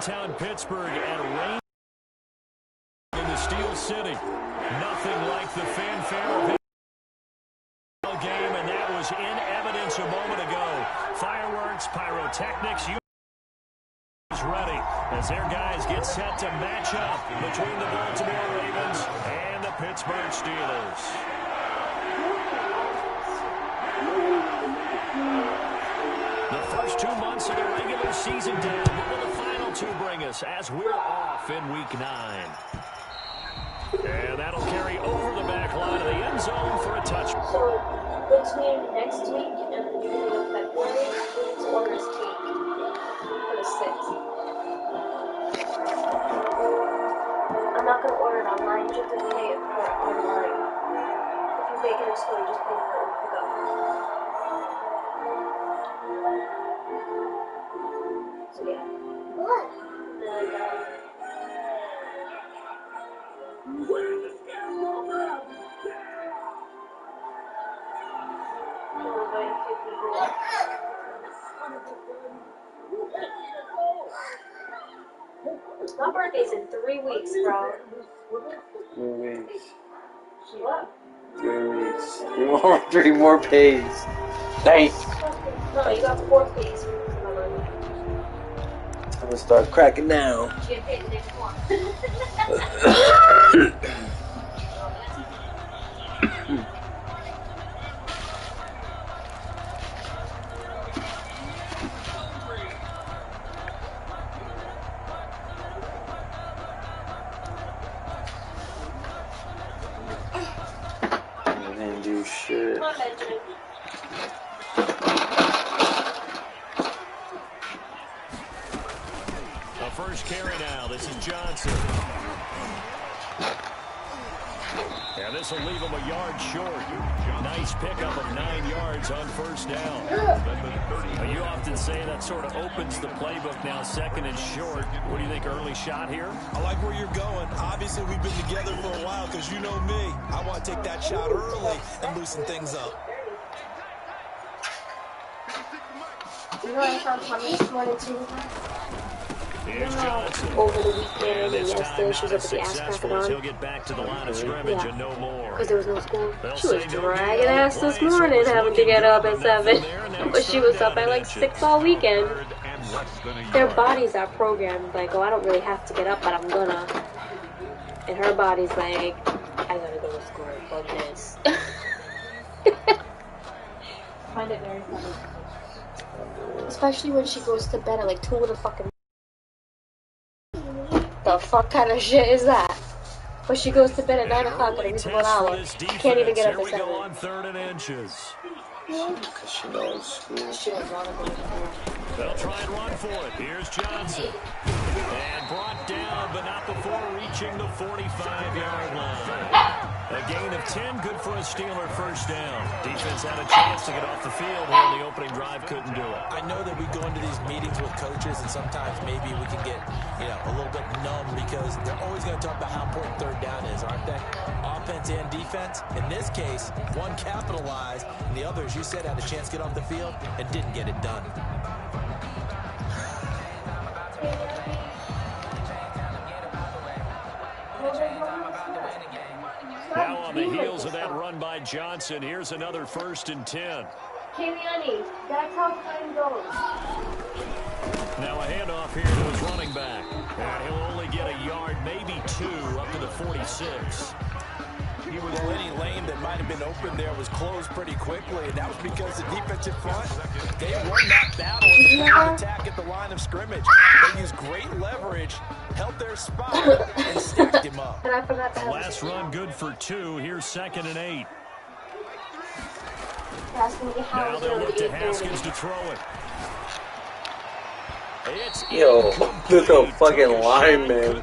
downtown Pittsburgh and rain in the Steel City. Nothing like the fanfare of the game, and that was in evidence a moment ago. Fireworks, pyrotechnics, is ready as their guys get set to match up between the Baltimore Ravens and the Pittsburgh Steelers. The first 2 months of the regular season down. What will the final two bring us as we're off in Week 9? And that'll carry over the back line of the end zone for a touchdown. So between next week and the beginning of February, Queen's orders take for the 6th. I'm not going to order it online, you have to pay it for it online. If you make it in store, you just pay for it and pick up. So yeah. What? And my birthday's in 3 weeks, bro. 3 weeks. What? 3 weeks. 3 more pays. Thanks. No, you got 4 pays for my birthday. I'm gonna start cracking down. You get paid the next one. Shit. Come on, Benjamin. The first carry now. This is Johnson. And this will leave him a yard short. Nice pickup of 9 yards on first down. You often say that sort of opens the playbook now, 2nd and short. What do you think, early shot here? I like where you're going. Obviously, we've been together for a while because you know me. I want to take that shot early and loosen things up. You know what I found funny this morning too? Here's Johnson. Over the weekend and yesterday she was up at the ass He'll cracking get back to the line of scrimmage and no more. because there was no school. She was dragging ass this morning having to get up at 7. But she was up at like 6 all weekend. Their bodies are programmed like, oh, I don't really have to get up, but I'm gonna. And her body's like, I gotta go to school. Fuck this. I find it very funny. Especially when she goes to bed at like 2 in the fucking. The fuck kind of shit is that? But she goes to bed at 9 o'clock in a reasonable hour. Can't even get up at 7. On 3rd and inches. Because she knows. She doesn't want to go to school. They'll try and run for it. Here's Johnson. And brought down, but not before reaching the 45-yard line. A gain of 10, good for a Steeler first down. Defense had a chance to get off the field here in the opening drive, couldn't do it. I know that we go into these meetings with coaches, and sometimes maybe we can get, a little bit numb because they're always going to talk about how important 3rd down is, aren't they? Offense and defense. In this case, one capitalized, and the other, as you said, had a chance to get off the field and didn't get it done. Now on the heels of that run by Johnson, here's another 1st and 10. Kiliani, that's how time goes. Now a handoff here to his running back. And he'll only get a yard, maybe 2, up to the 46. Any lane that might have been open there was closed pretty quickly, and that was because the defensive front, they won that battle in the attack at the line of scrimmage. They used great leverage, held their spot, and stitched him up. And I forgot that. Last run good for 2. Here's 2nd and 8. Now they'll look to Haskins to throw it. It's Yo, this is a fucking lineman.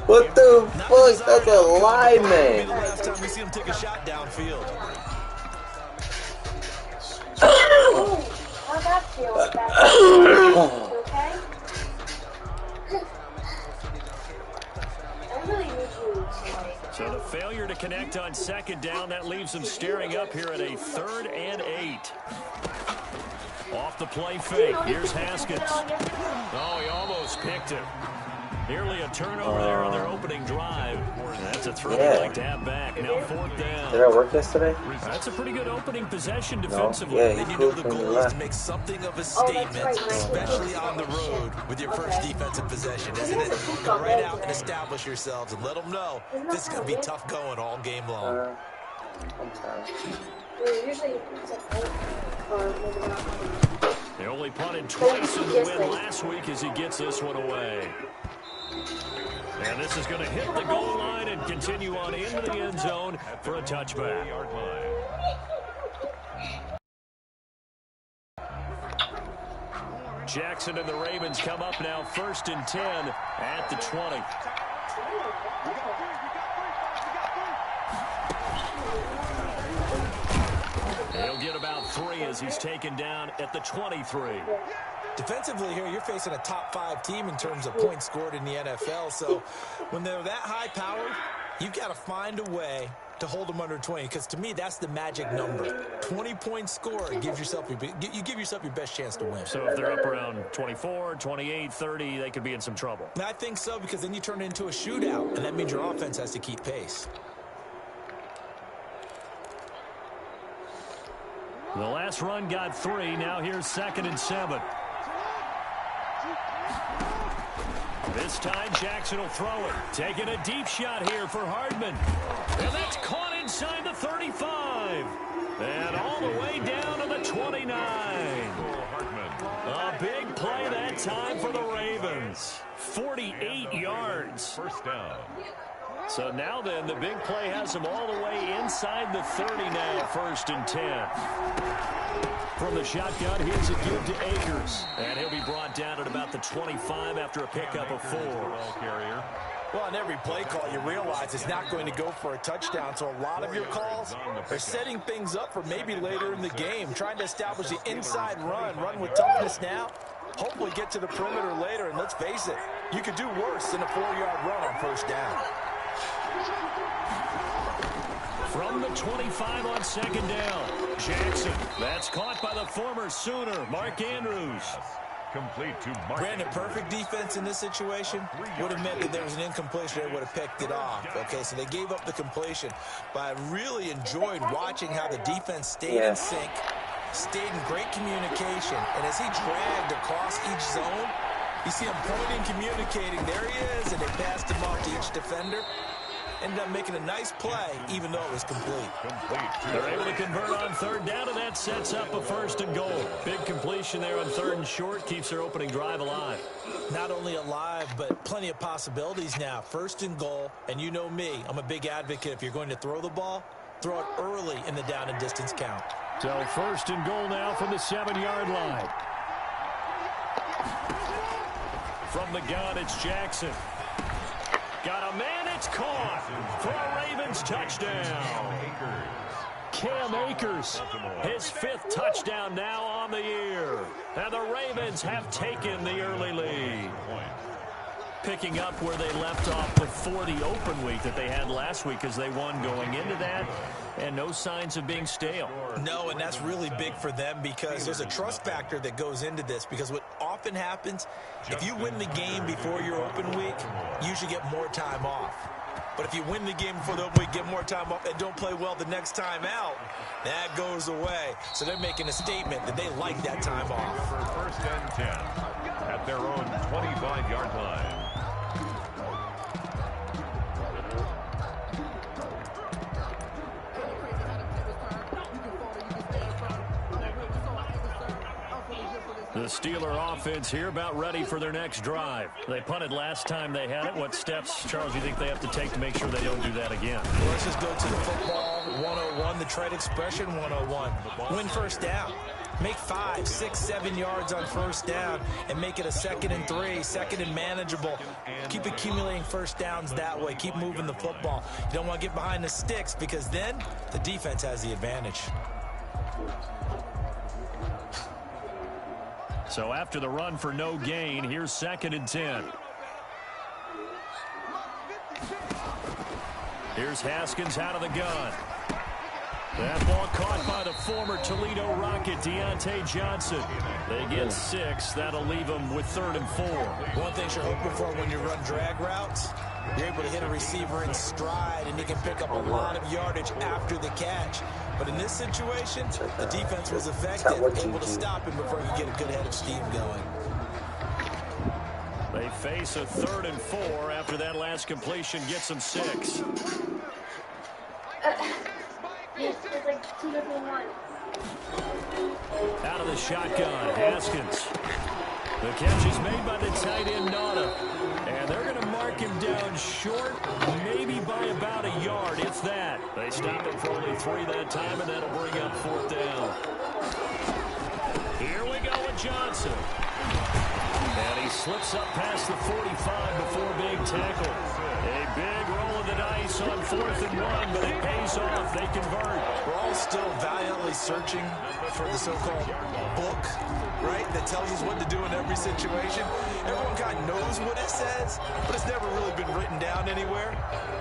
What the fuck? That's a lineman. Last time we see him take a shot downfield. How'd that feel? Okay? I really need you to So the failure to connect on 2nd down, that leaves them staring up here at a 3rd and 8. Off the play fake. Here's Haskins. Oh, he almost almost picked it. Nearly a turnover there on their opening drive. That's a throw Yeah. they'd like to have back. Now 4th down. Did I work yesterday? That's a pretty good opening possession defensively. No. Yeah, And he you know pooped the when he goal is left. to make something of a Oh, that's statement, right, Mike. especially on the road with your first defensive possession, isn't it? Go right out and establish yourselves and let them know this is going to be tough going all game long. I'm sorry. Usually it's like, or maybe not. They only punted twice in the win last week as he gets this one away. And this is going to hit the goal line and continue on into the end zone for a touchback. Jackson and the Ravens come up now 1st and 10 at the 20. He'll get about 3 as he's taken down at the 23. Defensively here, you're facing a top 5 team in terms of points scored in the NFL. So when they're that high powered, you've got to find a way to hold them under 20, because to me that's the magic number. 20 points scored gives yourself you give yourself your best chance to win. So if they're up around 24, 28, 30, they could be in some trouble. And I think so, because then you turn it into a shootout, and that means your offense has to keep pace. The last run got 3. Now here's 2nd and 7. This time Jackson will throw it. Taking a deep shot here for Hardman. And that's caught inside the 35. And all the way down to the 29. A big play that time for the Ravens. 48 yards. First down. So now then, the big play has them all the way inside the 30 now, 1st and 10. From the shotgun, here's a give to Akers. And he'll be brought down at about the 25 after a pickup of 4. Well, on every play call, you realize it's not going to go for a touchdown. So a lot of your calls are setting things up for maybe later in the game, trying to establish the inside run with toughness now. Hopefully get to the perimeter later, and let's face it, you could do worse than a 4-yard run on 1st down. From the 25 on 2nd down, Jackson. That's caught by the former Sooner, Mark Andrews. Complete to Mark. Brandon, perfect defense in this situation would have meant that there was an incompletion. They would have picked it off. Okay, so they gave up the completion. But I really enjoyed watching how the defense stayed in sync, stayed in great communication. And as he dragged across each zone, you see him pointing, communicating. There he is, and they passed him off to each defender. Ended up making a nice play, even though it was complete. They're able to convert on 3rd down, and that sets up a 1st and goal. Big completion there on 3rd and short, keeps their opening drive alive. Not only alive, but plenty of possibilities now. 1st and goal, and you know me, I'm a big advocate. If you're going to throw the ball, throw it early in the down and distance count. So 1st and goal now from the 7-yard line. From the gun, it's Jackson. Got a man, it's caught for a Ravens touchdown. Cam Akers, his 5th touchdown now on the year. And the Ravens have taken the early lead. Picking up where they left off before the open week that they had last week as they won going into that. And no signs of being stale. No, and that's really big for them because there's a trust factor that goes into this. Because what often happens, if you win the game before your open week, you usually get more time off. But if you win the game before the open week, get more time off, and don't play well the next time out, that goes away. So they're making a statement that they like that time off. For 1st and 10 at their own 25-yard line. The Steeler offense here about ready for their next drive. They punted last time they had it. What steps, Charles, do you think they have to take to make sure they don't do that again? Well, let's just go to the football 101, the trade expression 101. Win 1st down. Make 5, 6, 7 yards on 1st down and make it a 2nd and 3, 2nd and manageable. Keep accumulating 1st downs that way. Keep moving the football. You don't want to get behind the sticks because then the defense has the advantage. So after the run for no gain, here's 2nd and 10. Here's Haskins out of the gun. That ball caught by the former Toledo Rocket, Deontay Johnson. They get 6. That'll leave them with 3rd and 4. One thing you're hoping for when you run drag routes, you're able to hit a receiver in stride, and he can pick up a lot of yardage after the catch. But in this situation, the defense was effective, able to stop him before he could get a good head of steam going. They face a 3rd and 4 after that last completion gets them 6. It's like 2 different ones. Out of the shotgun, Haskins. The catch is made by the tight end, Nada. And they're going to mark him down short, maybe by about a yard, if that. They stop him for only 3 that time, and that'll bring up 4th down. Here we go with Johnson. And he slips up past the 45 before being tackled. A big roll of the dice on 4th and 1, but it pays off. They convert. We're all still valiantly searching for the so-called book, right, that tells us what to do in every situation. Everyone kind of knows what it says, but it's never really been written down anywhere.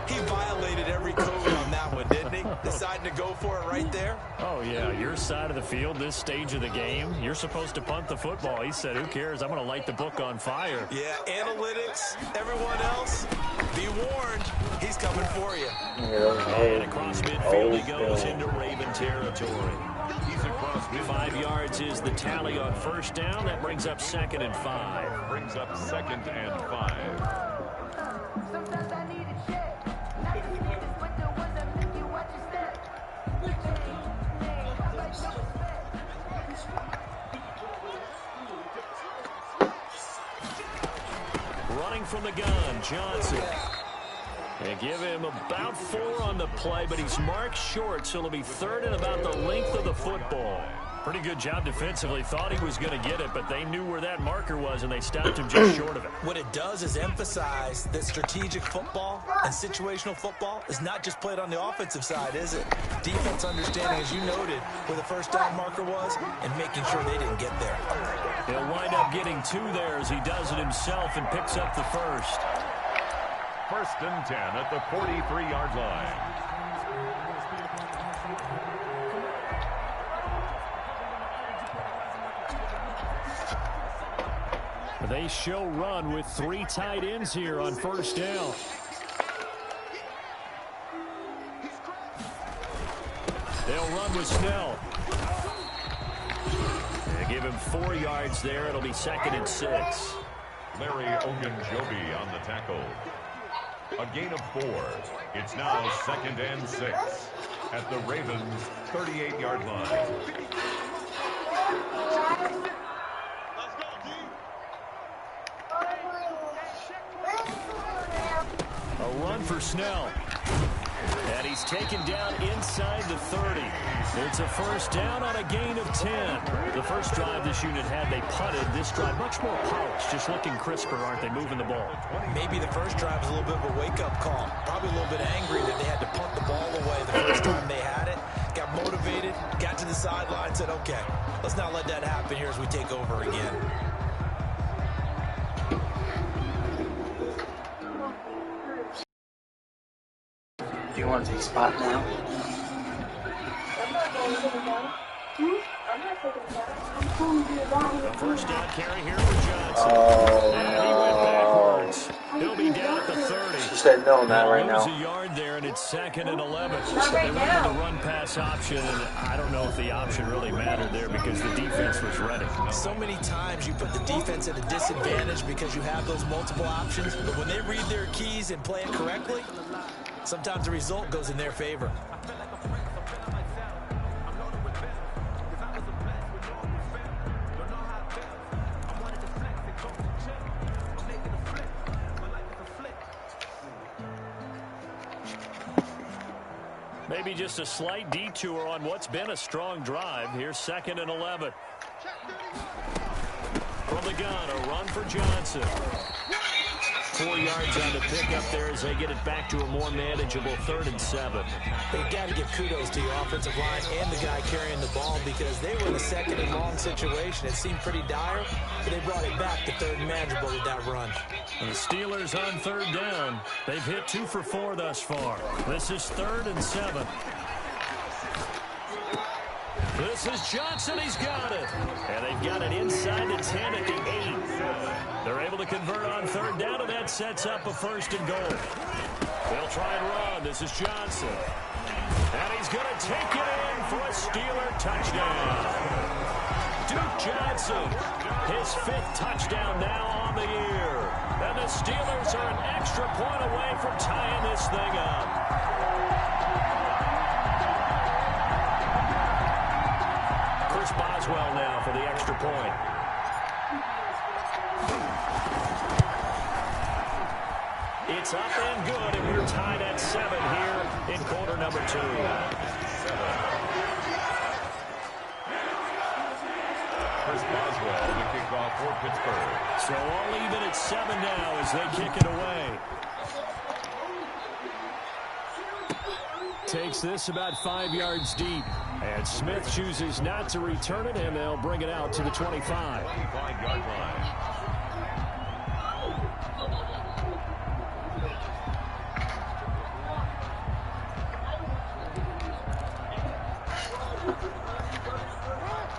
He violated every code on that one, didn't he? Deciding to go for it right there. Oh, yeah, your side of the field, this stage of the game, you're supposed to punt the football. He said, who cares? I'm going to light the book on fire. Yeah, analytics, everyone else, be warned, he's coming for you. And across midfield he goes into Raven territory. He's across midfield. 5 yards is the tally on 1st down. That brings up 2nd and 5. Brings up 2nd and 5. Running from the gun, Johnson. They give him about 4 on the play, but he's marked short, so it'll be 3rd and about the length of the football. Pretty good job defensively. Thought he was going to get it, but they knew where that marker was, and they stopped him just short of it. What it does is emphasize that strategic football and situational football is not just played on the offensive side, is it? Defense understanding, as you noted, where the 1st down marker was and making sure they didn't get there. He'll wind up getting 2 there as he does it himself and picks up the 1st. 1st and 10 at the 43-yard line. They show run with 3 tight ends here on 1st down. They'll run with Snell. They give him 4 yards there. It'll be 2nd and 6. Larry Ogunjobi on the tackle. A gain of 4. It's now 2nd and 6 at the Ravens' 38-yard line. A run for Snell. And he's taken down inside the 30. It's a 1st down on a gain of 10. The first drive this unit had, they punted. This drive, much more polished, just looking crisper, aren't they, moving the ball? Maybe the first drive was a little bit of a wake-up call. Probably a little bit angry that they had to punt the ball away the first time they had it. Got motivated, got to the sideline, said, okay, let's not let that happen here as we take over again. Do you want to take a spot now? I'm not going to the ball. I'm not taking the ball. I'm going to the ball. The 1st down carry here for Johnson. Oh, And he went backwards. He'll be down at the 30. She said no, not right Lose now. a yard there, and it's 2nd and 11. Not They right went now. with the run-pass option, and I don't know if the option really mattered there because the defense was ready. So many times you put the defense at a disadvantage because you have those multiple options, but when they read their keys and play it correctly, sometimes the result goes in their favor. Maybe just a slight detour on what's been a strong drive. Here's 2nd and 11. From the gun, a run for Johnson. 4 yards on the pickup there as they get it back to a more manageable 3rd and 7. They've got to give kudos to your offensive line and the guy carrying the ball because they were in a 2nd and long situation. It seemed pretty dire, but they brought it back to 3rd and manageable with that run. And the Steelers on 3rd down. They've hit 2 for 4 thus far. This is 3rd and 7. This is Johnson. He's got it. And they've got it inside the 10 at the 8. They're able to convert on third down, and that sets up a 1st and goal. They'll try and run. This is Johnson. And he's going to take it in for a Steeler touchdown. Duke Johnson, his 5th touchdown now on the year. And the Steelers are an extra point away from tying this thing up. Chris Boswell now for the extra point. It's up and good, and we're tied at 7 here in quarter number 2. Chris Boswell, the kickoff for Pittsburgh. So all even at 7 now as they kick it away. Takes this about 5 yards deep. And Smith chooses not to return it, and they'll bring it out to the 25. 25-yard line.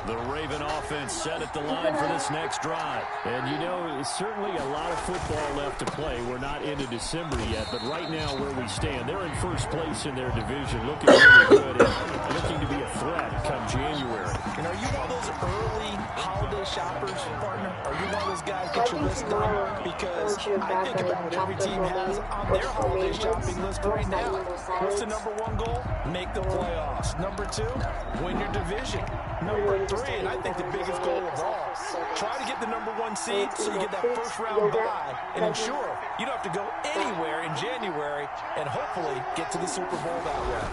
The Raven offense set at the line for this next drive. And, you know, it's certainly a lot of football left to play. We're not into December yet, but right now where we stand, they're in first place in their division, looking really good and looking to be a threat come January. And are you one of those early holiday shoppers, partner? Are you one of those guys get your list done? Because I think about what every team has on their holiday shopping list right now. What's the #1 goal? Make the playoffs. #2, win your division. #3, and I think the biggest goal of all, try to get the #1 seed so you get that first-round bye and ensure you don't have to go anywhere in January and hopefully get to the Super Bowl that way.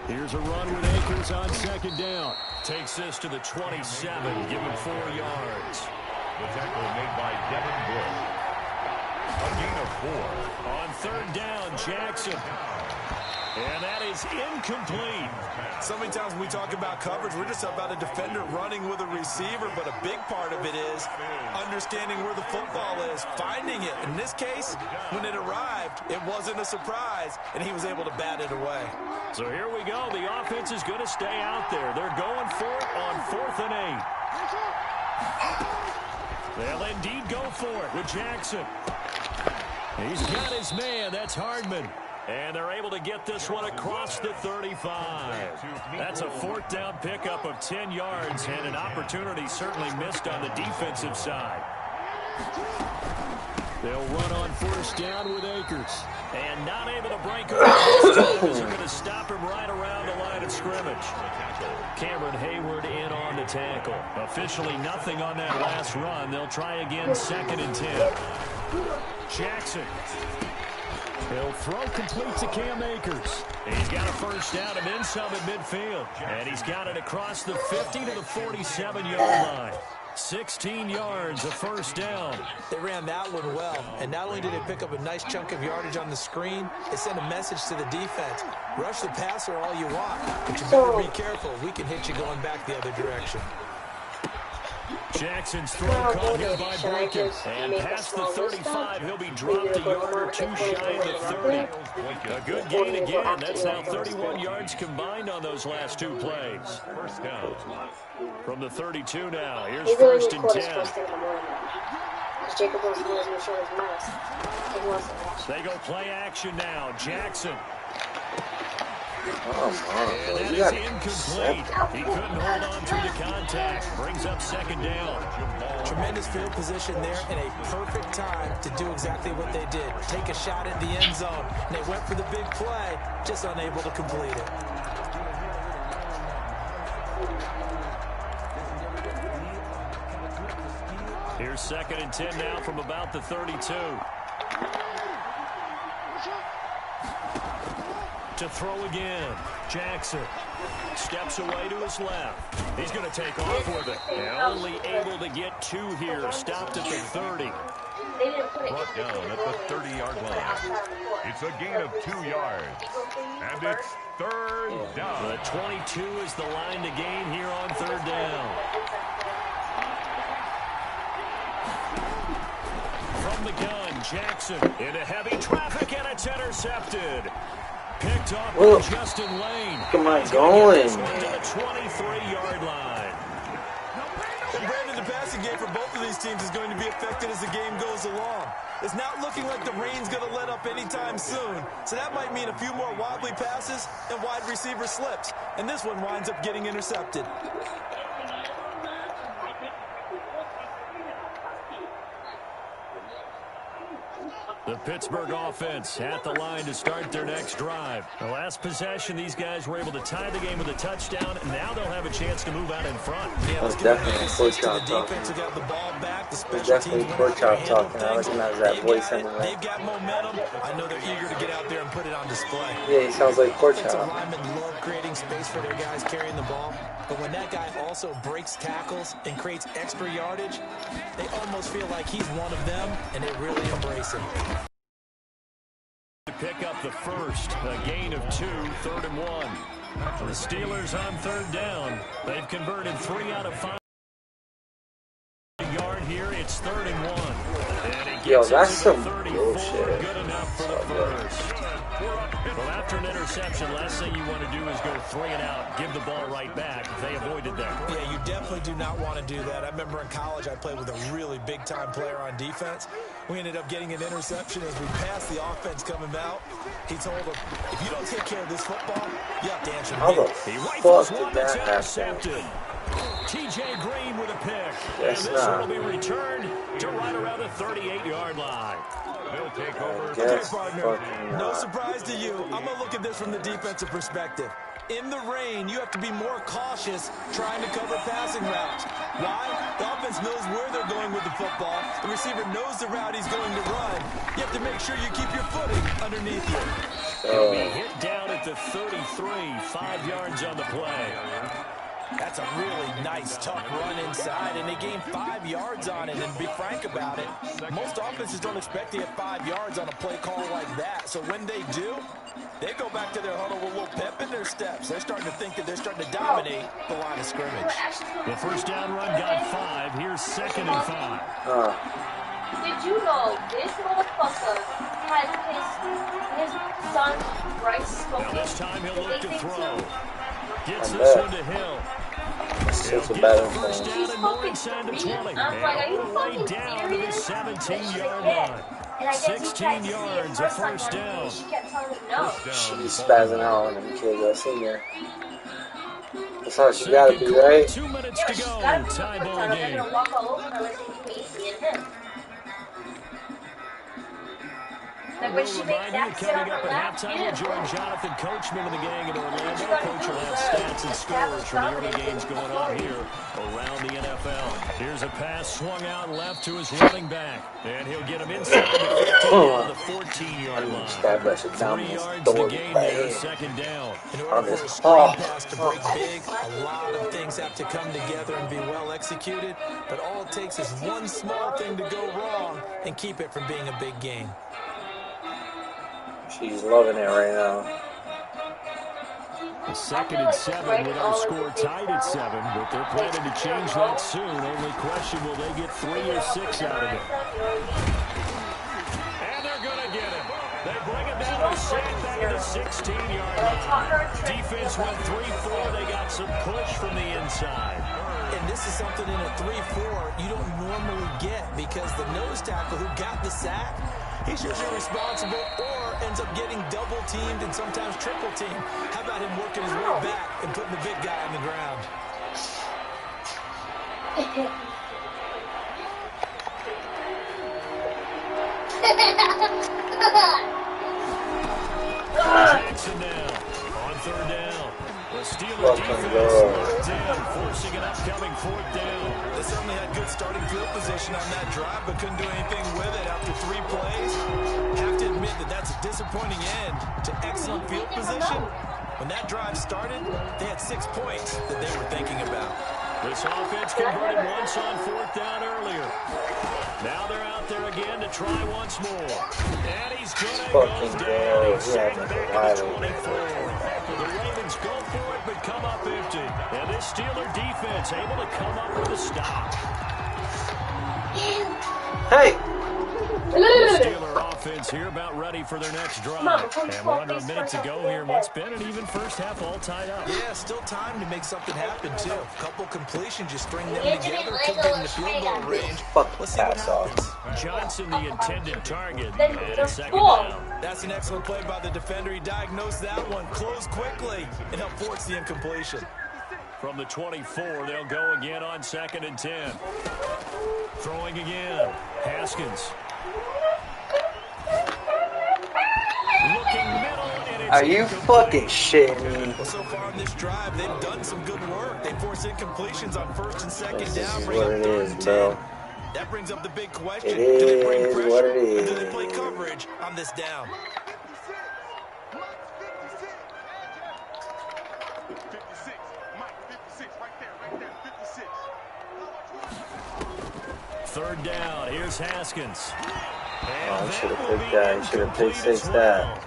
Here's a run with Akers on 2nd down. Takes this to the 27, give him 4 yards. The tackle made by Devin Bush. A gain of 4. On 3rd down, Jackson. And that is incomplete. So many times when we talk about coverage, we're just about a defender running with a receiver, but a big part of it is understanding where the football is, finding it. In this case, when it arrived, it wasn't a surprise, and he was able to bat it away. So here we go. The offense is going to stay out there. They're going for it on 4th and 8. They'll indeed go for it with Jackson. He's got his man. That's Hardman. And they're able to get this one across the 35. That's a 4th down pickup of 10 yards and an opportunity certainly missed on the defensive side. They'll run on 1st down with Akers. And not able to break over this time as they're going to stop him right around the line of scrimmage. Cameron Hayward in on the tackle. Officially nothing on that last run. They'll try again 2nd and 10. Jackson. He'll throw complete to Cam Akers. He's got a 1st down and then some at midfield. And he's got it across the 50 to the 47-yard line. 16 yards, a 1st down. They ran that one well, and not only did they pick up a nice chunk of yardage on the screen, it sent a message to the defense. Rush the passer all you want, but you better be careful. We can hit you going back the other direction. Jackson's throw caught here by Boykin. And past the 35, he'll be dropped a yard or 2 shy of the 30. A good gain again. That's now 31 yards combined on those last 2 plays. 1st down. From the 32 now. Here's 1st and 10. They go play action now. Jackson. And that is incomplete. He couldn't hold on through the contact. Brings up 2nd down. Tremendous field position there and a perfect time to do exactly what they did. Take a shot at the end zone. And they went for the big play, just unable to complete it. Here's 2nd and 10 now from about the 32. To throw again. Jackson steps away to his left. He's going to take off with it. And only able to get 2 here. Stopped at the 30. Brought down at the 30-yard line. It's a gain of 2 yards. And it's 3rd down. The 22 is the line to gain here on 3rd down. From the gun, Jackson into heavy traffic, and it's intercepted. Picked off Well, by Justin Lane. come on, He's gonna get going. this one to the 23-yard line. And Brandon, the passing game for both of these teams is going to be affected as the game goes along. It's not looking like the rain's going to let up anytime soon. So that might mean a few more wobbly passes and wide receiver slips. And this one winds up getting intercepted. The Pittsburgh offense at the line to start their next drive. The last possession, these guys were able to tie the game with a touchdown, and now they'll have a chance to move out in front. Yeah, That's definitely Pork Chop talking. That's definitely Pork Chop talking. I recognize that voice anyway. They've got momentum. I know they're eager to get out there and put it on display. Yeah, he sounds like Pork Offensive Chop. linemen love creating space for their guys carrying the ball, but when that guy also breaks tackles and creates extra yardage, they almost feel like he's one of them, and they really embrace him. Pick up the first, a gain of 2, 3rd and 1. The Steelers on 3rd down. They've converted 3 out of 5. Yard here, it's 3rd and 1. And it Yo, gets that's into the some 34. bullshit. Good enough for the first. Well, after an interception, last thing you want to do is go 3 and out, give the ball right back. They avoided that. Yeah, you definitely do not want to do that. I remember in college I played with a really big-time player on defense. We ended up getting an interception as we passed the offense coming out. He told him, if you don't take care of this football, you have to answer to How the me. He fuck rifles did one that that's happen? intercepted. T.J. Green with a pick. Yes, and this one nah. will be returned to right around the 38-yard line. They'll take over. Yes, Partner, fucking no not. surprise to you. I'm going to look at this from the defensive perspective. In the rain, you have to be more cautious trying to cover passing routes. Why? The offense knows where they're going with the football. The receiver knows the route he's going to run. You have to make sure you keep your footing underneath you. He'll be hit down at the 33, 5 yards on the play. That's a really nice, tough run inside, and they gained 5 yards on it. And be frank about it, most offenses don't expect to get 5 yards on a play call like that. So when they do, they go back to their huddle with a little pep in their steps. They're starting to think that they're starting to dominate the line of scrimmage. The first down run got 5. Here's 2nd and 5. Did you know this motherfucker has his son Bryce Now smoking? this time he'll look to throw. Gets I this bet. one to Hill. It's He'll such a get bad the first thing. down and more inside the 20. I'm like, are you And all the way fucking down to the serious? 17-yard Yeah. line. And I guess he tried 16 to see it yards, a first time, first down. and she kept telling him no. She's spazzing out on them kids. I seen her. That's how she gotta be, right? 2 minutes Yeah, to she's go. gotta be Tie the ball first time. They're game. gonna walk all over her like they do Casey and him. Like when We'll she remind makes you, that sit on coming up her at lap, halftime, yeah. we'll join Jonathan Coachman and the gang in Orlando. Coach will have stats and scores from the early games going on here around the NFL. Here's a pass swung out left to his running back. And he'll get him inside the 15 on the 14-yard line. Stab that shit down 3 his yards to throat gain right there, here. 2nd down. In On order for a his screen pass to break big, a lot of things have to come together and be well executed. But all it takes is one small thing to go wrong and keep it from being a big game. She's loving it right now. A 2nd and 7 with our score tied at 7, but they're planning to change that soon. Only question, will they get 3 or 6 out of it? And they're going to get him. They bring him down to sack back at the 16-yard line. Defense went 3-4. They got some push from the inside. And this is something in a 3-4 you don't normally get because the nose tackle who got the sack, he's usually responsible or ends up getting double-teamed and sometimes triple-teamed. How about him working his way back and putting the big guy on the ground? Jackson now on 3rd down. The Steelers defense locked in, forcing an upcoming 4th down. They certainly had good starting field position on that drive, but couldn't do anything with it after 3 plays. Have to admit that that's a disappointing end to excellent field position. When that drive started, they had 6 points that they were thinking about. This offense converted once on 4th down earlier. Now they're out there again to try once more. And he's going to go down. He's sacked back at the 24. The Ravens go for it, but come up empty. And this Steeler defense able to come up with a stop. Hey! The Steeler offense here about ready for their next drive. On, And we're under a minute to go here in what's been an even first half all tied up. Yeah, still time to make something happen, too. A couple completions, you string them together, could get in the field goal range. Let's see what happens. Johnson, the intended target, and a second down. That's an excellent play by the defender. He diagnosed that one, closed quickly, and helped force the incompletion. From the 24, they'll go again on 2nd and 10. Throwing again. Haskins. Looking middle, and it's Are you fucking shitting me? Well, so far on this drive, they've done some good work. They forced incompletions on 1st and 2nd down. This is what it is, bro. That brings up the big question. It Do they bring is pressure, what it or is. do they play coverage on this down? Third down. Here's Haskins. Oh, he should have picked that. He should have picked 6 that.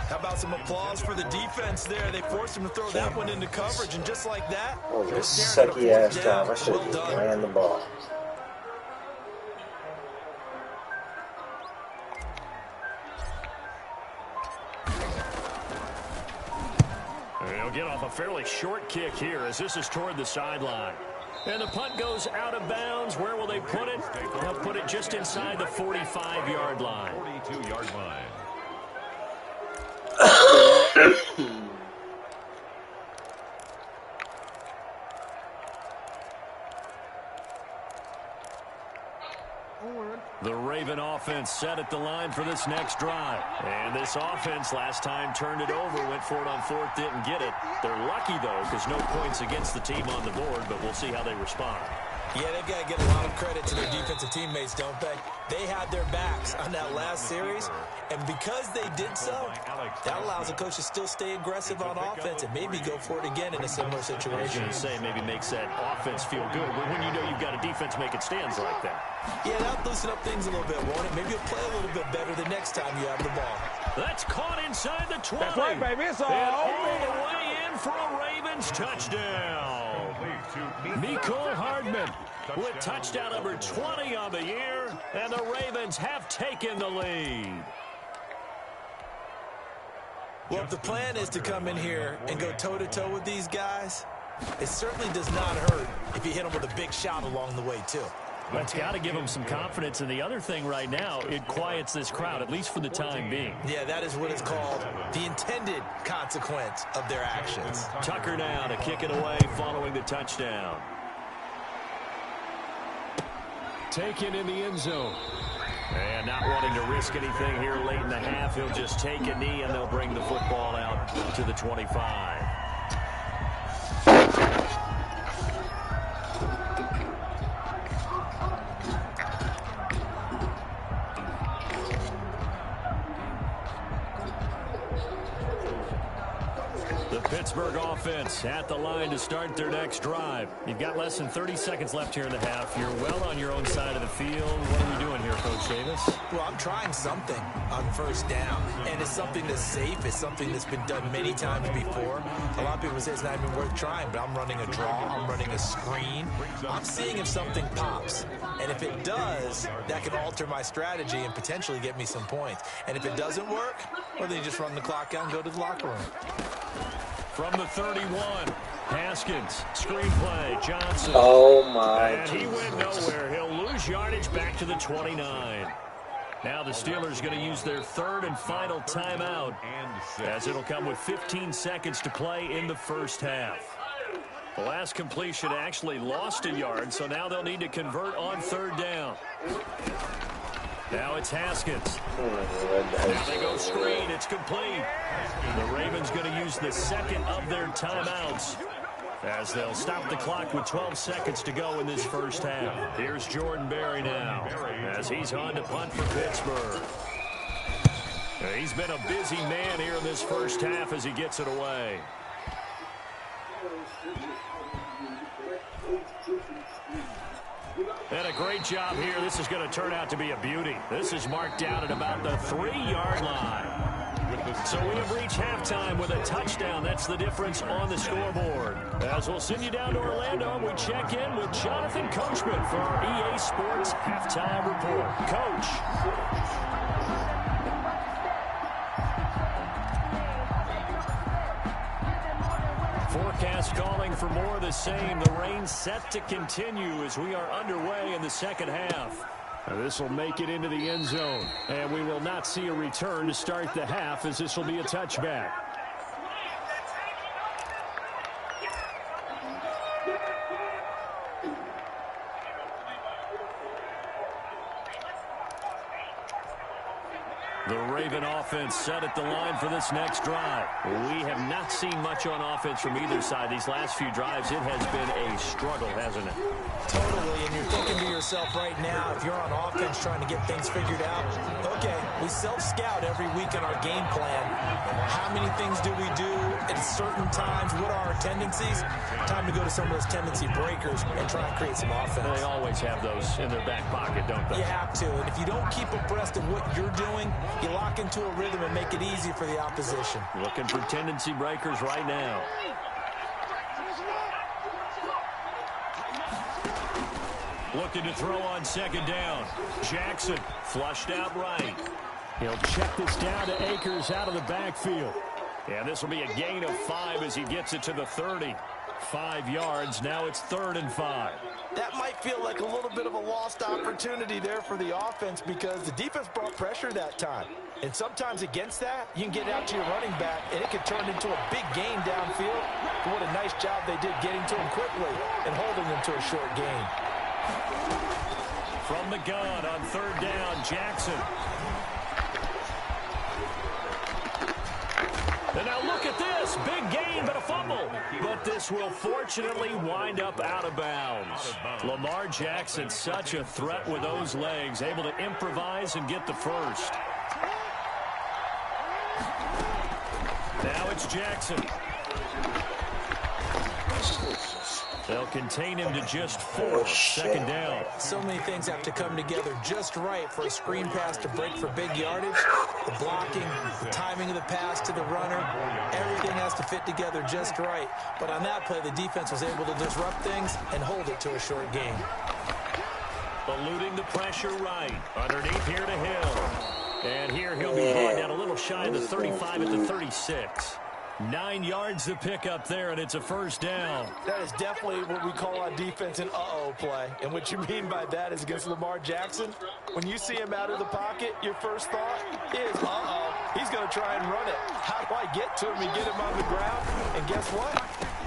How about some applause for the defense there? They forced him to throw that one into coverage, and just like that, Oh, they're this staring at a sucky ass fourth job. down. I should have Well just done. ran the ball. They'll get off a fairly short kick here as this is toward the sideline. And the punt goes out of bounds. Where will they put it? They'll put it just inside the 45-yard line. 42-yard line. The Raven offense set at the line for this next drive. And this offense last time turned it over, went for it on 4th, didn't get it. They're lucky, though, because no points against the team on the board, but we'll see how they respond. Yeah, they've got to give a lot of credit to their defensive teammates, don't they? They had their backs on that last series, and because they did so, that allows the coach to still stay aggressive on offense and maybe go for it again in a similar I was situation. going to say maybe makes that offense feel good, but when you know you've got a defense making stands like that. Yeah, that'll loosen up things a little bit, won't it? Maybe you'll play a little bit better the next time you have the ball. That's caught inside the 20. That's right, baby. It's all and all the way in for a Ravens touchdown. Mecole Hardman with touchdown number 20 on the year, and the Ravens have taken the lead. Well, if the plan is to come in here and go toe-to-toe with these guys, it certainly does not hurt if you hit them with a big shot along the way, too. That's got to give them some confidence. And the other thing right now, it quiets this crowd, at least for the time being. Yeah, that is what is called the intended consequence of their actions. Tucker now to kick it away following the touchdown. Taken in the end zone. And not wanting to risk anything here late in the half, he'll just take a knee and they'll bring the football out to the 25. The Pittsburgh offense at the line to start their next drive. You've got less than 30 seconds left here in the half. You're well on your own side of the field. What are we doing here, Coach Davis? Well, I'm trying something on 1st down, and it's something that's safe. It's something that's been done many times before. A lot of people say it's not even worth trying, but I'm running a draw. I'm running a screen. I'm seeing if something pops, and if it does, that can alter my strategy and potentially get me some points. And if it doesn't work, well, then you just run the clock out and go to the locker room. From the 31, Haskins, screenplay, Johnson. Oh my And he went nowhere. He'll lose yardage back to the 29. Now the Steelers going to use their 3rd and final timeout, as it'll come with 15 seconds to play in the first half. The last completion actually lost a yard, so now they'll need to convert on 3rd down. Now it's Haskins. Now they go screen. It's complete. The Ravens going to use the 2nd of their timeouts as they'll stop the clock with 12 seconds to go in this first half. Here's Jordan Berry now as he's on to punt for Pittsburgh. He's been a busy man here in this first half as he gets it away. And a great job here. This is going to turn out to be a beauty. This is marked down at about the 3-yard line. So we have reached halftime with a touchdown. That's the difference on the scoreboard. As we'll send you down to Orlando, we check in with Jonathan Coachman for our EA Sports Halftime Report. Coach. forecast calling for more of the same. The rain set to continue as we are underway in the second half. This will make it into the end zone, and we will not see a return to start the half, as this will be a touchback. The Raven offense set at the line for this next drive. We have not seen much on offense from either side these last few drives. It has been a struggle, hasn't it? Totally, and you're thinking to yourself right now, if you're on offense trying to get things figured out, okay, we self-scout every week in our game plan. How many things do we do at certain times? What are our tendencies? Time to go to some of those tendency breakers and try and create some offense. They always have those in their back pocket, don't they? You have to, and if you don't keep abreast of what you're doing, you lock into a rhythm and make it easy for the opposition. Looking for tendency breakers right now. Looking to throw on second down. Jackson flushed out right. He'll check this down to Akers out of the backfield. And this will be a gain of 5 as he gets it to the 30. 5 yards. Now it's 3rd and 5. That might feel like a little bit of a lost opportunity there for the offense because the defense brought pressure that time. And sometimes against that, you can get out to your running back, and it can turn into a big gain downfield. But what a nice job they did getting to him quickly and holding him to a short gain. From the gun on 3rd down, Jackson. And now look at this. Big gain, but a fumble. But this will fortunately wind up out of bounds. Lamar Jackson, such a threat with those legs, able to improvise and get the first. Now it's Jackson. They'll contain him to just 4. Second down. So many things have to come together just right for a screen pass to break for big yardage. The blocking, the timing of the pass to the runner, everything has to fit together just right. But on that play, the defense was able to disrupt things and hold it to a short gain. Eluding the pressure right. Underneath here to Hill. And here he'll be brought down a little shy of the 35 at the 36. 9 yards to pick up there, and it's a first down. That is definitely what we call on defense an uh-oh play. And what you mean by that is against Lamar Jackson, when you see him out of the pocket, your first thought is, uh-oh, he's going to try and run it. How do I get to him and get him on the ground? And guess what?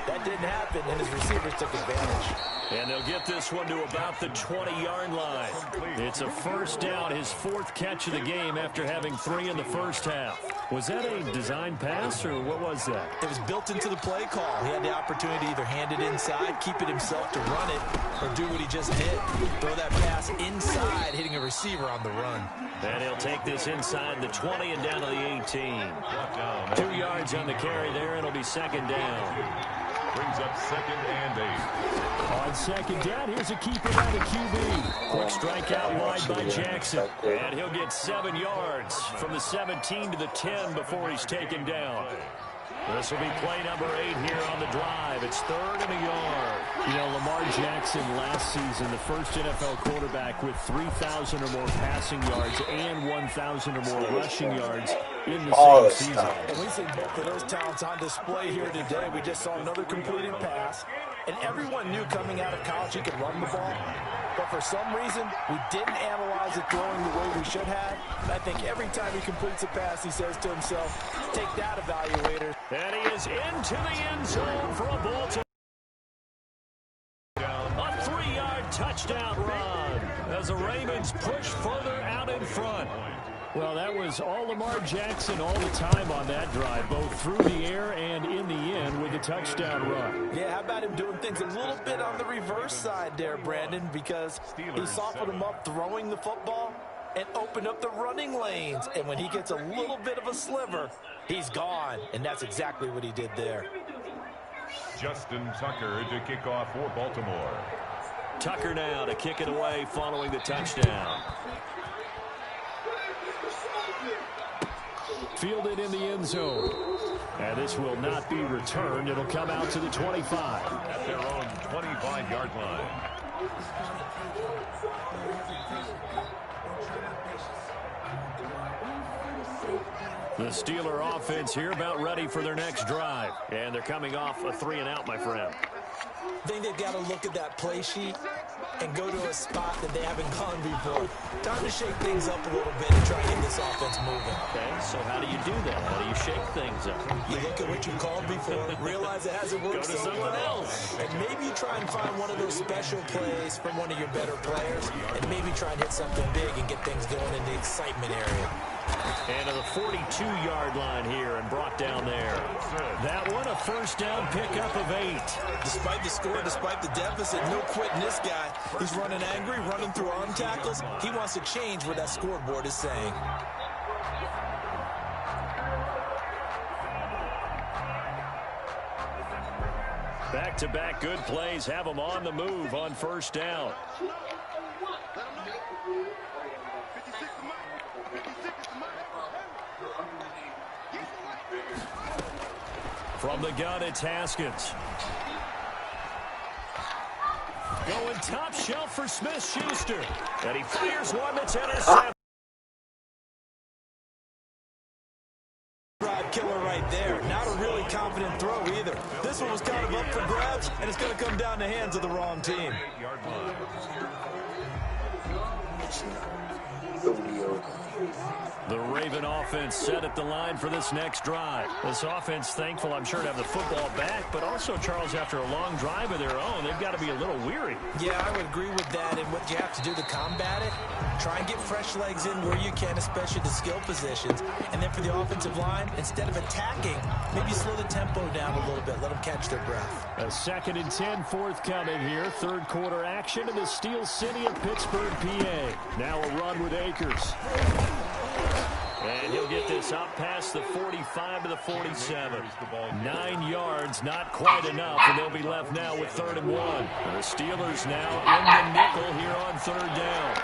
That didn't happen, and his receivers took advantage. And they'll get this one to about the 20-yard line. It's a first down, his 4th catch of the game after having 3 in the first half. Was that a design pass, or what was that? It was built into the play call. He had the opportunity to either hand it inside, keep it himself to run it, or do what he just did. Throw that pass inside, hitting a receiver on the run. And he'll take this inside the 20 and down to the 18. 2 yards on the carry there, and it'll be second down. Brings up 2nd and 8. On second down, here's a keeper by the QB. Quick strike out wide by Jackson. And he'll get 7 yards from the 17 to the 10 before he's taken down. This will be play number 8 here on the drive. It's 3rd and a yard. You know, Lamar Jackson last season, the first NFL quarterback with 3,000 or more passing yards and 1,000 or more rushing yards in the same season. And we see both of those talents on display here today. We just saw another completed pass. And everyone knew coming out of college he could run the ball. But for some reason, we didn't analyze it throwing the way we should have. And I think every time he completes a pass, he says to himself, take that, evaluator. And he is into the end zone for a Baltimore. A 3-yard touchdown run as the Ravens push further out in front. Well, that was all Lamar Jackson all the time on that drive, both through the air and in the end with the touchdown run. Yeah, how about him doing things a little bit on the reverse side there, Brandon, because he softened him up throwing the football and opened up the running lanes. And when he gets a little bit of a sliver, he's gone. And that's exactly what he did there. Justin Tucker to kick off for Baltimore. Tucker now to kick it away following the touchdown. Fielded in the end zone. And this will not be returned. It'll come out to the 25. At their own 25-yard line. The Steeler offense here about ready for their next drive. And they're coming off a 3-and-out, my friend. I think they've got to look at that play sheet and go to a spot that they haven't gone before. Time to shake things up a little bit and try and get this offense moving. Okay, so how do you do that? How do you shake things up? You look at what you called before, realize it hasn't worked Go to something else. And maybe you try and find one of those special plays from one of your better players, and maybe try and hit something big and get things going in the excitement area. And to the 42-yard line here and brought down there. That one, a first down pickup of 8. Despite the score, despite the deficit, no quitting this guy. He's running angry, running through arm tackles. He wants to change what that scoreboard is saying. Back-to-back good plays have them on the move on first down. From the gun, it's Haskins. Going top shelf for Smith-Schuster. And he fires one that's intercepted. Drive killer right there. Not a really confident throw either. This one was kind of up for grabs, and it's going to come down the hands of the wrong team. The Raven offense set at the line for this next drive. This offense thankful, I'm sure, to have the football back, but also, Charles, after a long drive of their own, they've got to be a little weary. Yeah, I would agree with that, and what you have to do to combat it, try and get fresh legs in where you can, especially the skill positions. And then for the offensive line, instead of attacking, maybe slow the tempo down a little bit, let them catch their breath. A 2nd and 10 forthcoming here. Third quarter action in the Steel City of Pittsburgh, PA. Now a run with Akers. And he'll get this up past the 45 to the 47. 9 yards, not quite enough, and they'll be left now with 3rd and 1. The Steelers now in the nickel here on 3rd down.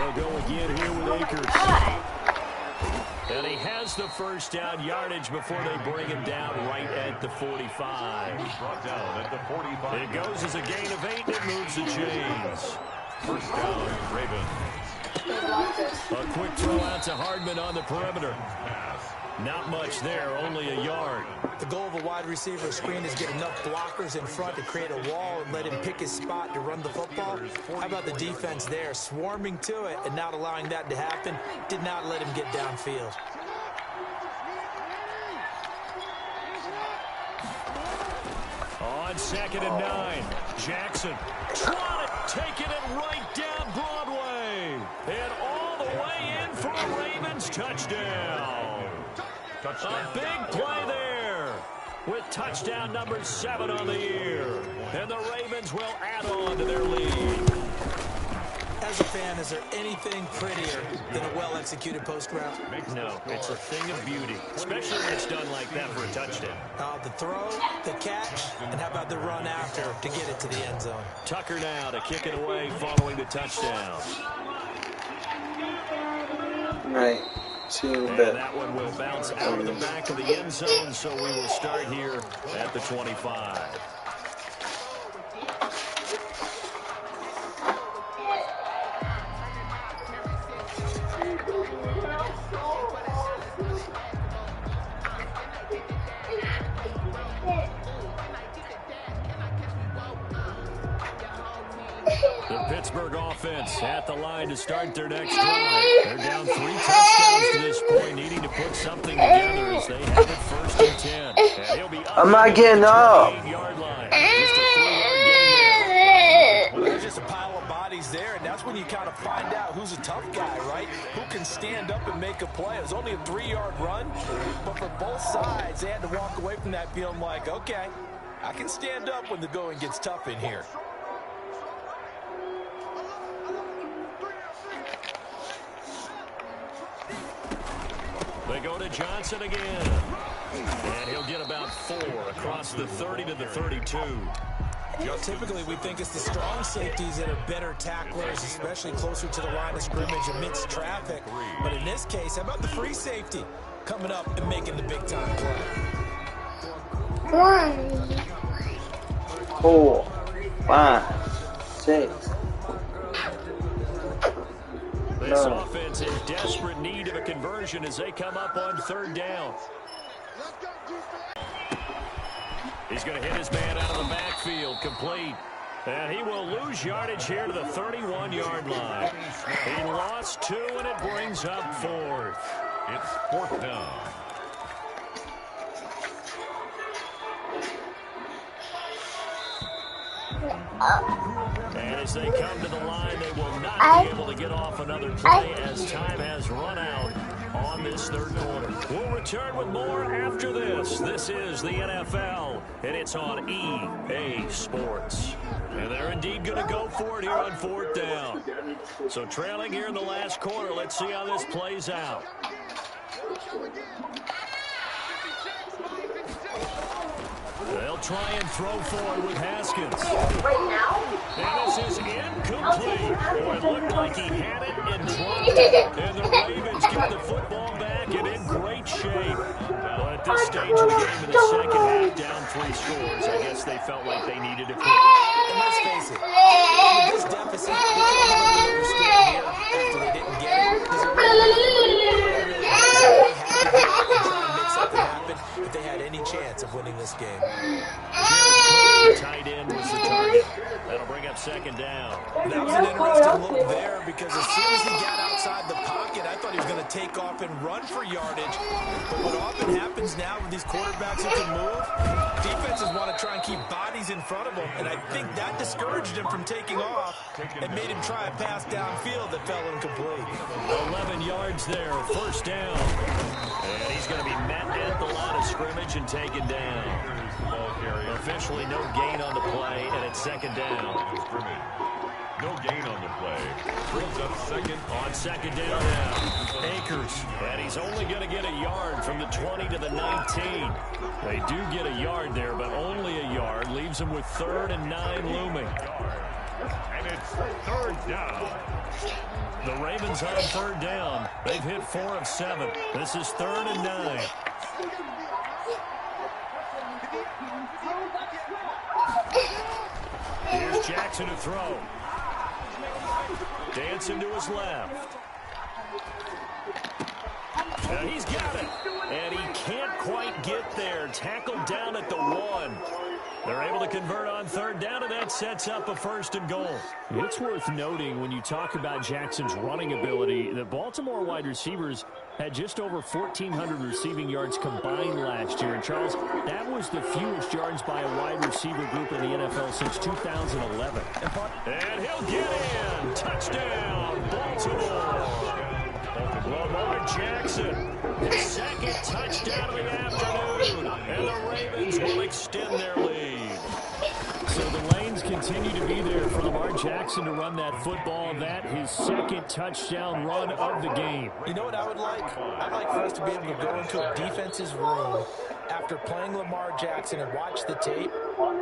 They'll go again here with Akers. And he has the first down yardage before they bring him down right at the 45. Brought down at the 45. It goes as a gain of 8, and it moves the chains. First down, Ravens. A quick throw out to Hardman on the perimeter. Not much there, only a yard. The goal of a wide receiver screen is get enough blockers in front to create a wall and let him pick his spot to run the football. How about the defense there, swarming to it and not allowing that to happen? Did not let him get downfield. On 2nd and 9, Jackson. Trot it, taking it right down Broadway. And all the way in for a Ravens touchdown. A big play there with touchdown number 7 on the year. And the Ravens will add on to their lead. As a fan, is there anything prettier than a well-executed post route? No, it's a thing of beauty, especially when it's done like that for a touchdown. The throw, the catch, and how about the run after to get it to the end zone? Tucker now to kick it away following the touchdown. Right. See you in a And bit. that one will bounce out of the back of the end zone, so we will start here at the 25. The Pittsburgh offense at the line to start their next drive. They're down 3 touchdowns to this point, needing to put something together as they have it 1st and 10. And he'll be up I'm not getting up. 8-yard line. Just a 3-yard gain there. Well, there's just a pile of bodies there, and that's when you kind of find out who's a tough guy, right? Who can stand up and make a play. It was only a 3-yard run, but for both sides, they had to walk away from that feeling like, okay, I can stand up when the going gets tough in here. They go to Johnson again. And he'll get about 4 across the 30 to the 32. Typically, we think it's the strong safeties that are better tacklers, especially closer to the line of scrimmage amidst traffic. But in this case, how about the free safety coming up and making the big-time play? 1, 4, 5, 6. They This offense in desperate need of a conversion as they come up on third down. He's going to hit his man out of the backfield, complete. And he will lose yardage here to the 31-yard line. He lost 2, and it brings up 4th. It's 4th down. And as they come to the line, they will not be able to get off another play as time has run out on this third quarter. We'll return with more after this. This is the NFL, and it's on EA Sports. And they're indeed going to go for it here on 4th down. So trailing here in the last quarter, let's see how this plays out. They'll try and throw forward with Haskins. And this is incomplete. Oh, it looked like he had it in trouble. And the Ravens get the football back and in great shape. But at this stage of the game in the second half, down 3 scores, I guess they felt like they needed to quit. And let's face it, with this deficit, they can't have another score here after they didn't get it. Because it really had to try and make something happen if they had any chance of winning this game. The tight end was the target. That'll bring up second down. That was an interesting look there because as soon as he got outside the pocket, I thought he was going to take off and run for yardage. But what often happens now with these quarterbacks who can move, defenses want to try and keep bodies in front of them, and I think that discouraged him from taking off and made him try a pass downfield that fell incomplete. 11 yards there, first down. And he's going to be met at the line of scrimmage and taken down. Officially no gain on the play, and it's second down. No gain on the play. Brings up second. On second down now, Akers. And he's only going to get a yard from the 20 to the 19. They do get a yard there, but only a yard. Leaves them with 3rd and 9 looming. And it's 3rd down. The Ravens on 3rd down. They've hit 4 of 7. This is 3rd and 9. Here's Jackson to throw. Dancing to his left. And he's got it. And he can't quite get there. Tackled down at the 1. They're able to convert on 3rd down, and that sets up a 1st and goal. It's worth noting when you talk about Jackson's running ability, the Baltimore wide receivers had just over 1,400 receiving yards combined last year. And, Charles, that was the fewest yards by a wide receiver group in the NFL since 2011. And he'll get in. Touchdown, Baltimore. Lamar Jackson, his second touchdown of the afternoon. And the Ravens will extend their lead. So the lanes continue to be there for Lamar Jackson to run that football. That his second touchdown run of the game. You know what I would like? I'd like for us to be able to go into a defense's room after playing Lamar Jackson and watch the tape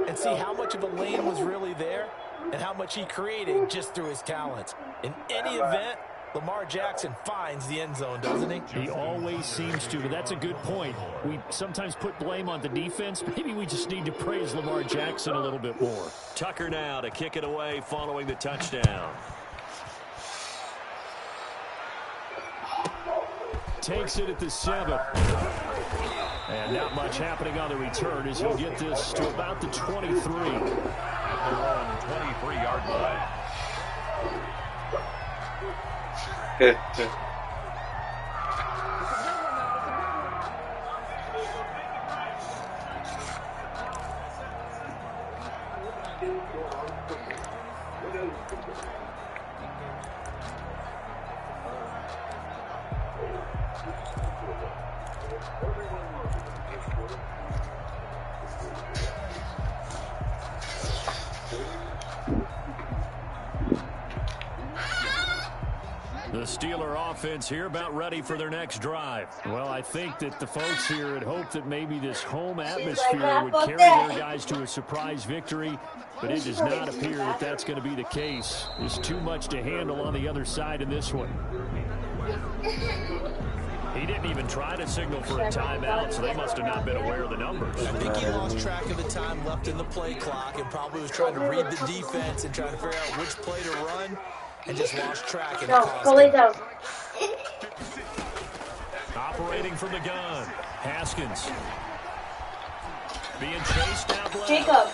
and see how much of a lane was really there and how much he created just through his talents. In any event, Lamar Jackson finds the end zone, doesn't he? He always seems to, but that's a good point. We sometimes put blame on the defense. Maybe we just need to praise Lamar Jackson a little bit more. Tucker now to kick it away following the touchdown. Takes it at the 7. And not much happening on the return as he'll get this to about the 23. Their own 23-yard line. The Steeler offense here about ready for their next drive. Well, I think that the folks here had hoped that maybe this home atmosphere would carry their guys to a surprise victory, but it does not appear that that's going to be the case. There's too much to handle on the other side in this one. He didn't even try to signal for a timeout, so they must have not been aware of the numbers. I think he lost track of the time left in the play clock and probably was trying to read the defense and trying to figure out which play to run. and just lost track. And No, go lay down. Operating from the gun. Haskins. Being chased out left. Jacob.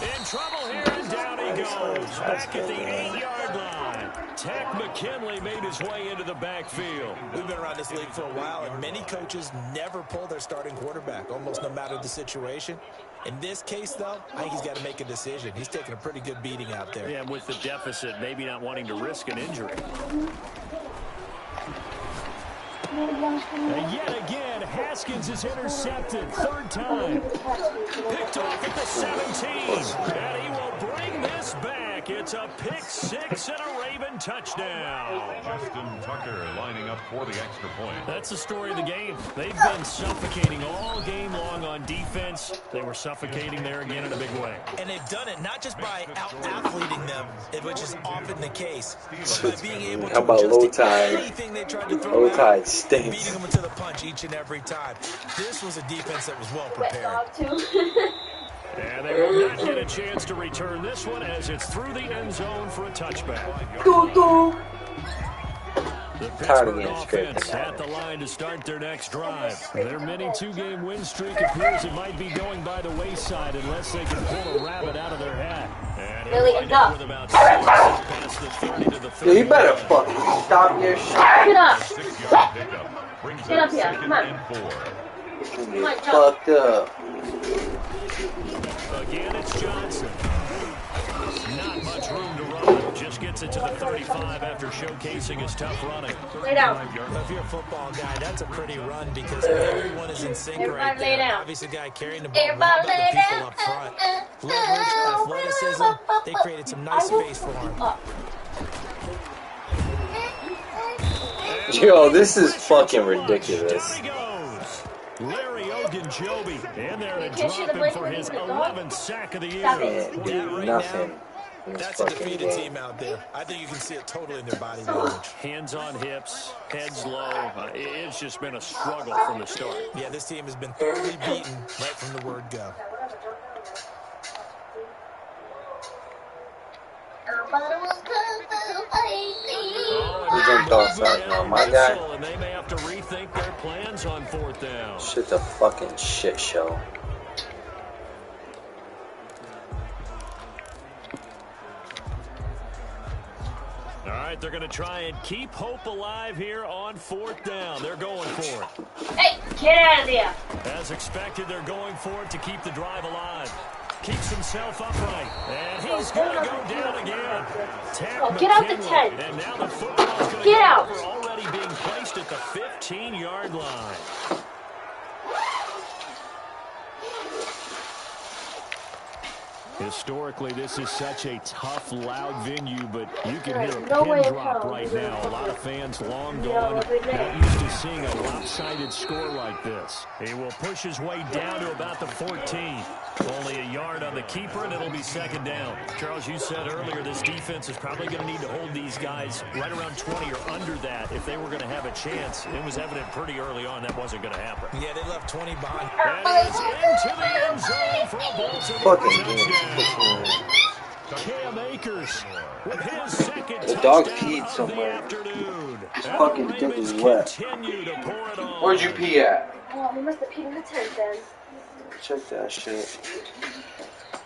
In trouble here, and down he goes. Back at the 8-yard line. Tech McKinley made his way into the backfield. We've been around this league for a while, and many coaches never pull their starting quarterback, almost no matter the situation. In this case, though, I think he's got to make a decision. He's taking a pretty good beating out there. Yeah, with the deficit, maybe not wanting to risk an injury. And yet again, Haskins is intercepted. Third time. Picked off at the 17. And he will bring this back. It's a pick six and a Raven touchdown. Justin Tucker lining up for the extra point. That's the story of the game. They've been suffocating all game long on defense. They were suffocating there again in a big way. And they've done it not just by out-athleting them, which is often the case, but by being able to adjust to anything they tried to throw out, beating them into the punch each and every time. This was a defense that was well prepared. And they will not get a chance to return this one as it's through the end zone for a touchback. The Pittsburgh offense at the line to start their next drive. Their mini two-game win streak appears it might be going by the wayside unless they can pull a rabbit out of their hat. And Really, enough. with about 6 past the 30 to the 30. You better fucking stop your shit. Get up. 6-yard pickup brings Get up up here. Come on. 2nd and 4. Get fucked up. Again, it's Johnson. Not much room to run. Just gets it to the 35 after showcasing his tough running. Lay down. If you're a football guy, that's a pretty run because everyone is in sync right Everybody lay there. down. Obviously, the guy carrying the ball, Everybody right lay by the people down. up front. Leverage, athleticism, they created some nice space for him. Yo, this is fucking ridiculous. Down he goes. Larry Ogunjobi in there to drop him for his 11th sack of the year. Can't do nothing. in this That's a fucking defeated game. team out there. I think you can see it totally in their body language. Hands on hips, heads low. It's just been a struggle from the start. Yeah, this team has been thoroughly beaten right from the word go. Who's on offside now? My guy? And they may have to rethink their plans on fourth down. Shit's a fucking shit show. All right, they're going to try and keep hope alive here on fourth down. They're going for it. Hey, get out of there. As expected, they're going for it to keep the drive alive. Keeps himself upright. And he's going to go down again. Get out the tent. And now the football's going to Get out. already being placed at the 15-yard line. Historically, this is such a tough, loud venue, but you can hear a pin drop right now. A lot of fans long gone, not used to seeing a lopsided score like this. He will push his way down to about the 14. Only a yard on the keeper, and it'll be second down. Charles, you said earlier this defense is probably going to need to hold these guys right around 20 or under that if they were going to have a chance. It was evident pretty early on that wasn't going to happen. Yeah, they left 20 behind. That is into the end zone for a Baltimore Fucking touchdown. Cam Akers with his second The dog touchdown peed of somewhere. the afternoon. His And fucking the dick Ravens is wet. continue to pour it on. Where'd you pee at? Oh, we must have peed in the tent then. Check that shit.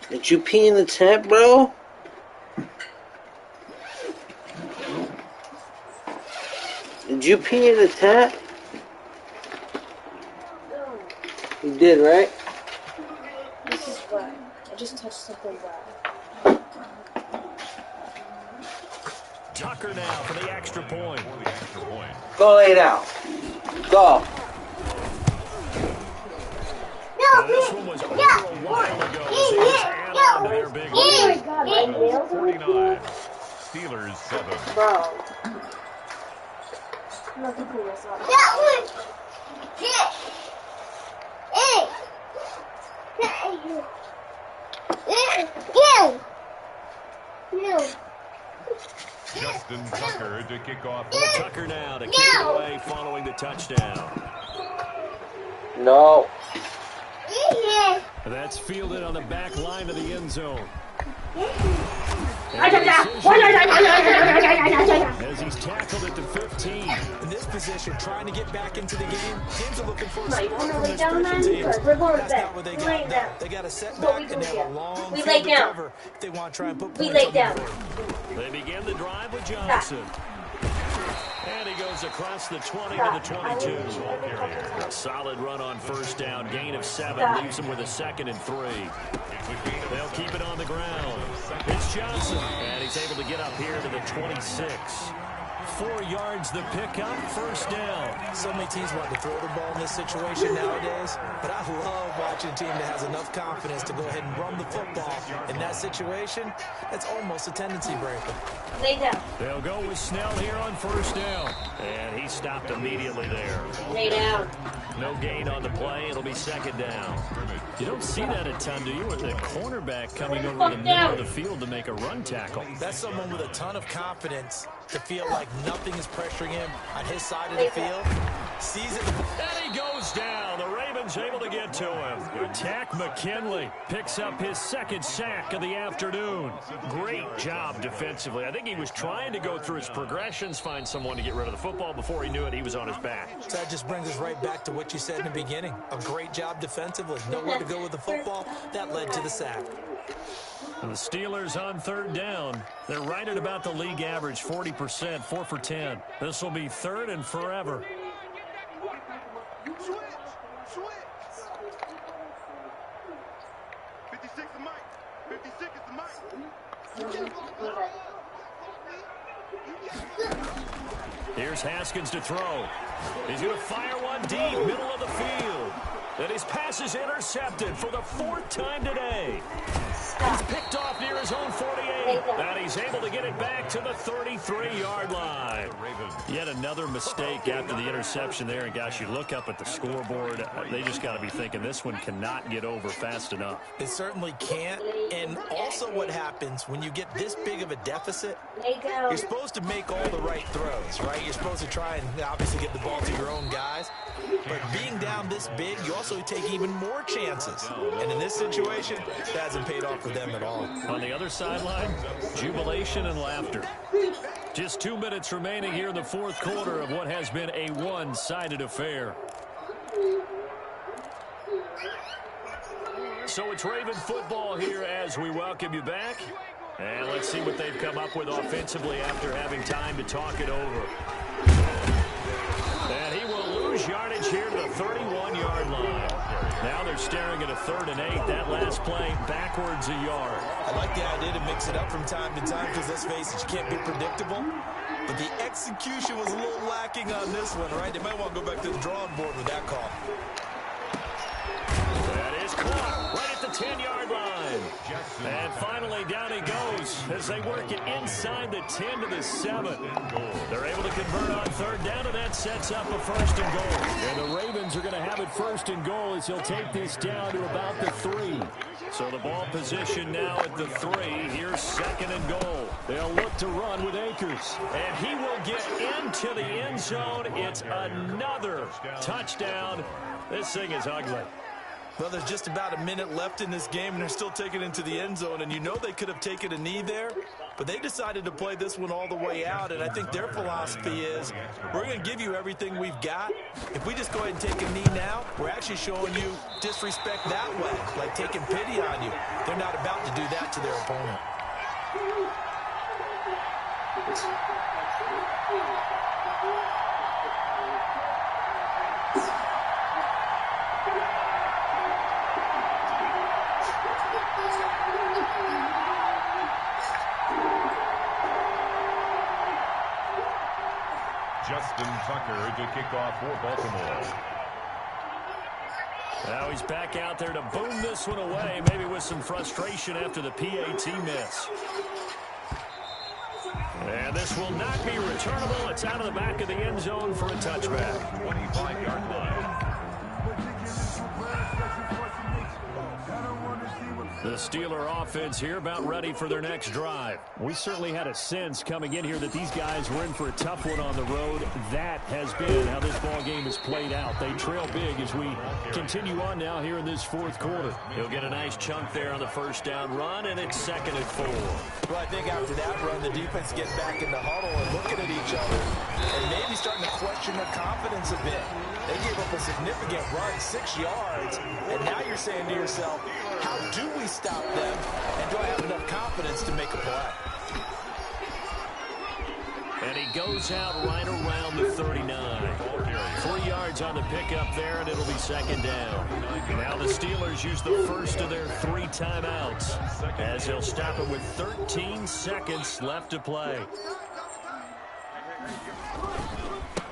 Did you pee in the tent, bro? Did you pee in the tent? You did, right? This is wet. I just touched something wet. Tucker now for the extra point. Go lay down. Go. Now, this one was over a while ago. As he was added to their big Oh my god, my nails are 49. Steelers 7. Bro. I'm not thinking this up. Justin Tucker to kick off. Tucker now to kick it away following the touchdown. No. That's fielded on the back line of the end zone. As he's tackled at the 15. In this position, trying to get back into the game, teams are looking for a Right, spark wanna from lay their down, special man? teams. Because we're going to That's bed. not what they We lay got down. now. They got a What setback we and do they have here? a long We field lay to down. cover if they want to try and put We points lay on the down. board. They begin the drive with Johnson. And he goes across the 20 to the 22. A solid run on first down. Gain of 7. Leaves him with a 2nd and 3. They'll keep it on the ground. It's Johnson. And he's able to get up here to the 26. 4 yards the pickup. First down. So many teams want to throw the ball in this situation nowadays, but I love watching a team that has enough confidence to go ahead and run the football. In that situation, that's almost a tendency breaker. Lay down. They'll go with Snell here on first down. And he stopped immediately there. Lay down. No gain on the play. It'll be 2nd down. You don't see that a ton, do you? With the cornerback coming over the middle of the field to make a run tackle. That's someone with a ton of confidence to feel like nothing is pressuring him on his side of the field. Sees it. And he goes down. The Ravens able to get to him. Attack McKinley picks up his 2nd sack of the afternoon. Great job defensively. I think he was trying to go through his progressions, find someone to get rid of the football. Before he knew it, he was on his back. So that just brings us right back to what you said in the beginning. A great job defensively. Nowhere to go with the football. That led to the sack. The Steelers on 3rd down. They're right at about the league average, 40%, 4 for 10. This will be 3rd and forever. Switch. 56 is Mike. 56 is the Mike. Here's Haskins to throw. He's going to fire one deep, middle of the field. And his pass is intercepted for the 4th time today. He's picked off near his own 48. And he's able to get it back to the 33-yard line. Yet another mistake after the interception there. And, gosh, you look up at the scoreboard. They just got to be thinking this one cannot get over fast enough. It certainly can't. And also what happens when you get this big of a deficit, you're supposed to make all the right throws, right? You're supposed to try and obviously get the ball to your own guys. But being down this big, you also take even more chances. And in this situation, that hasn't paid off for them at all. On the other sideline, jubilation and laughter. Just 2 minutes remaining here in the 4th quarter of what has been a one-sided affair. So it's Raven football here as we welcome you back. And let's see what they've come up with offensively after having time to talk it over. And he will lose yardage here to the 31-yard line. Now they're staring at a 3rd and 8. That last play backwards a yard. I like the idea to mix it up from time to time because, let's face it, you can't be predictable. But the execution was a little lacking on this one, right? They might want to go back to the drawing board with that call. That is caught right at the 10-yard line. And finally, down he goes as they work it inside the 10 to the 7. They're able to convert on 3rd down, and that sets up a 1st and goal. And the Ravens are going to have it 1st and goal as he'll take this down to about the 3. So the ball position now at the 3. Here's 2nd and goal. They'll look to run with Akers. And he will get into the end zone. It's another touchdown. This thing is ugly. Well, there's just about a minute left in this game, and they're still taking it into the end zone. And you know they could have taken a knee there, but they decided to play this one all the way out. And I think their philosophy is, we're going to give you everything we've got. If we just go ahead and take a knee now, we're actually showing you disrespect that way, like taking pity on you. They're not about to do that to their opponent. Justin Tucker to kick off for Baltimore. Now he's back out there to boom this one away, maybe with some frustration after the PAT miss. And this will not be returnable. It's out of the back of the end zone for a touchback. 25-yard line. The Steeler offense here about ready for their next drive. We certainly had a sense coming in here that these guys were in for a tough one on the road. That has been how this ball game has played out. They trail big as we continue on now here in this fourth quarter. He'll get a nice chunk there on the first down run, and it's 2nd and 4. Well, I think after that run, the defense gets back in the huddle and looking at each other and maybe starting to question their confidence a bit. They gave up a significant run, 6 yards, and now you're saying to yourself, how do we stop them, and do I have enough confidence to make a play? And he goes out right around the 39. 3 yards on the pickup there, and it'll be 2nd down. Now the Steelers use the first of their 3 timeouts as they'll stop it with 13 seconds left to play.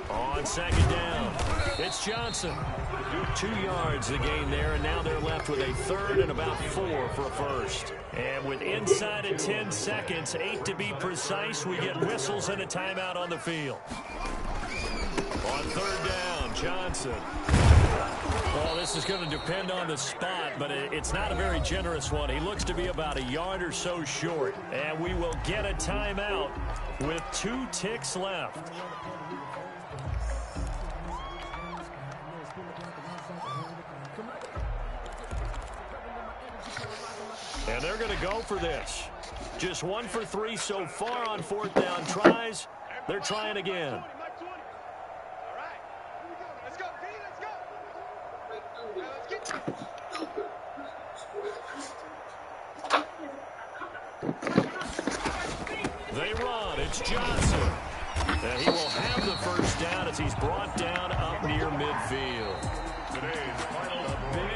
On 2nd down, it's Johnson. 2 yards the gain there, and now they're left with a 3rd and about 4 for a first. And with inside of 10 seconds, 8 to be precise, we get whistles and a timeout on the field. On 3rd down, Johnson. Well, this is going to depend on the spot, but it's not a very generous one. He looks to be about a yard or so short. And we will get a timeout with 2 ticks left. And they're going to go for this. Just 1 for 3 so far on 4th down tries. They're trying again. They run. It's Johnson. And he will have the first